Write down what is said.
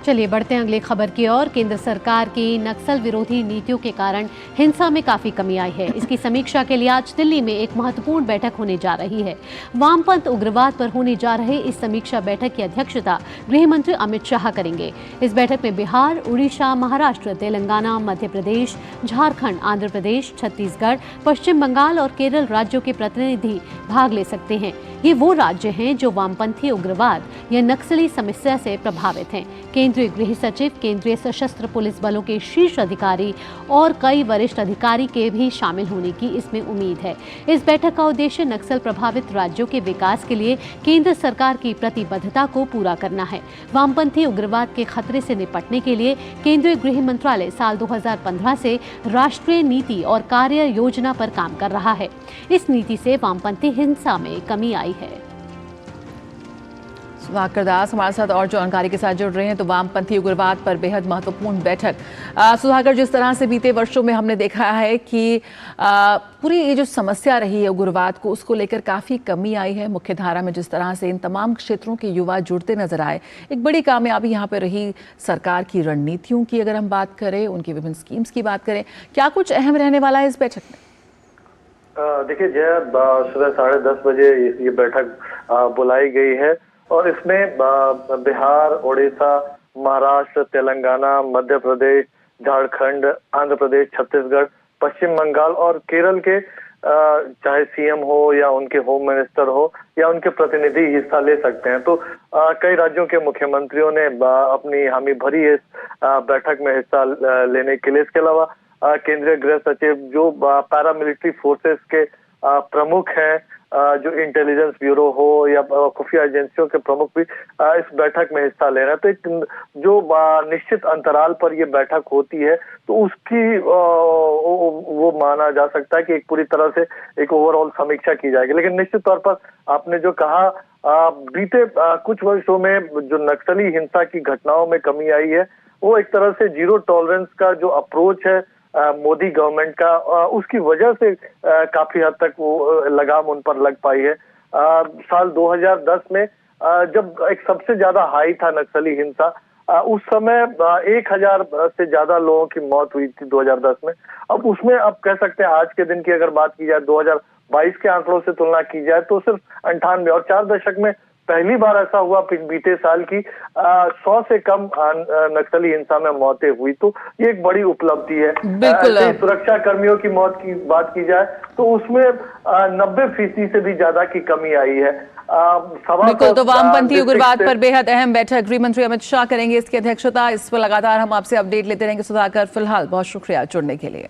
चलिए बढ़ते हैं अगली खबर की ओर। केंद्र सरकार की नक्सल विरोधी नीतियों के कारण हिंसा में काफी कमी आई है। इसकी समीक्षा के लिए आज दिल्ली में एक महत्वपूर्ण बैठक होने जा रही है। वामपंथ उग्रवाद पर होने जा रहे इस समीक्षा बैठक की अध्यक्षता गृह मंत्री अमित शाह करेंगे। इस बैठक में बिहार, उड़ीसा, महाराष्ट्र, तेलंगाना, मध्य प्रदेश, झारखंड, आंध्र प्रदेश, छत्तीसगढ़, पश्चिम बंगाल और केरल राज्यों के प्रतिनिधि भाग ले सकते हैं। ये वो राज्य हैं जो वामपंथी उग्रवाद या नक्सली समस्या से प्रभावित हैं। केंद्रीय गृह सचिव, केंद्रीय सशस्त्र पुलिस बलों के शीर्ष अधिकारी और कई वरिष्ठ अधिकारी के भी शामिल होने की इसमें उम्मीद है। इस बैठक का उद्देश्य नक्सल प्रभावित राज्यों के विकास के लिए केंद्र सरकार की प्रतिबद्धता को पूरा करना है। वामपंथी उग्रवाद के खतरे से निपटने के लिए केंद्रीय गृह मंत्रालय साल 2015 से राष्ट्रीय नीति और कार्य योजना पर काम कर रहा है। इस नीति से वामपंथी हिंसा में कमी आई है। सुधाकर दास हमारे साथ और जानकारी के साथ जुड़ रहे हैं। तो वामपंथी उग्रवाद पर बेहद महत्वपूर्ण बैठक। सुधाकर, जिस तरह से बीते वर्षों में हमने देखा है कि पूरी ये जो समस्या रही है उग्रवाद को, उसको लेकर काफ़ी कमी आई है। मुख्य धारा में जिस तरह से इन तमाम क्षेत्रों के युवा जुड़ते नजर आए, एक बड़ी कामयाबी यहाँ पर रही सरकार की रणनीतियों की। अगर हम बात करें, उनकी विभिन्न स्कीम्स की बात करें, क्या कुछ अहम रहने वाला है इस बैठक में? देखिए जय, सुबह 10:30 बजे ये बैठक बुलाई गई है और इसमें बिहार, उड़ीसा, महाराष्ट्र, तेलंगाना, मध्य प्रदेश, झारखंड, आंध्र प्रदेश, छत्तीसगढ़, पश्चिम बंगाल और केरल के चाहे सीएम हो या उनके होम मिनिस्टर हो या उनके प्रतिनिधि हिस्सा ले सकते हैं। तो कई राज्यों के मुख्यमंत्रियों ने अपनी हामी भरी इस बैठक में हिस्सा लेने के लिए। इसके अलावा केंद्रीय गृह सचिव, जो पैरामिलिट्री फोर्सेस के प्रमुख हैं, जो इंटेलिजेंस ब्यूरो हो या खुफिया एजेंसियों के प्रमुख भी इस बैठक में हिस्सा ले रहे हैं। तो एक जो निश्चित अंतराल पर ये बैठक होती है, तो उसकी वो माना जा सकता है कि एक पूरी तरह से एक ओवरऑल समीक्षा की जाएगी। लेकिन निश्चित तौर पर आपने जो कहा, बीते कुछ वर्षों में जो नक्सली हिंसा की घटनाओं में कमी आई है, वो एक तरह से जीरो टॉलरेंस का जो अप्रोच है मोदी गवर्नमेंट का, उसकी वजह से काफी हद तक वो लगाम उन पर लग पाई है। साल 2010 में जब एक सबसे ज्यादा हाई था नक्सली हिंसा, उस समय 1000 से ज्यादा लोगों की मौत हुई थी 2010 में। अब उसमें अब कह सकते हैं आज के दिन की अगर बात की जाए, 2022 के आंकड़ों से तुलना की जाए तो सिर्फ 98, और 4 दशक में पहली बार ऐसा हुआ बीते साल की 100 से कम नक्सली हिंसा में मौतें हुई। तो ये एक बड़ी उपलब्धि है। बिल्कुल। सुरक्षा कर्मियों की मौत की बात की जाए तो उसमें 90% से भी ज्यादा की कमी आई है। बिल्कुल। तो वामपंथी उग्रवाद पर बेहद अहम बैठक गृह मंत्री अमित शाह करेंगे इसकी अध्यक्षता। इस पर लगातार हम आपसे अपडेट लेते रहेंगे। सुधाकर, फिलहाल बहुत शुक्रिया जुड़ने के लिए।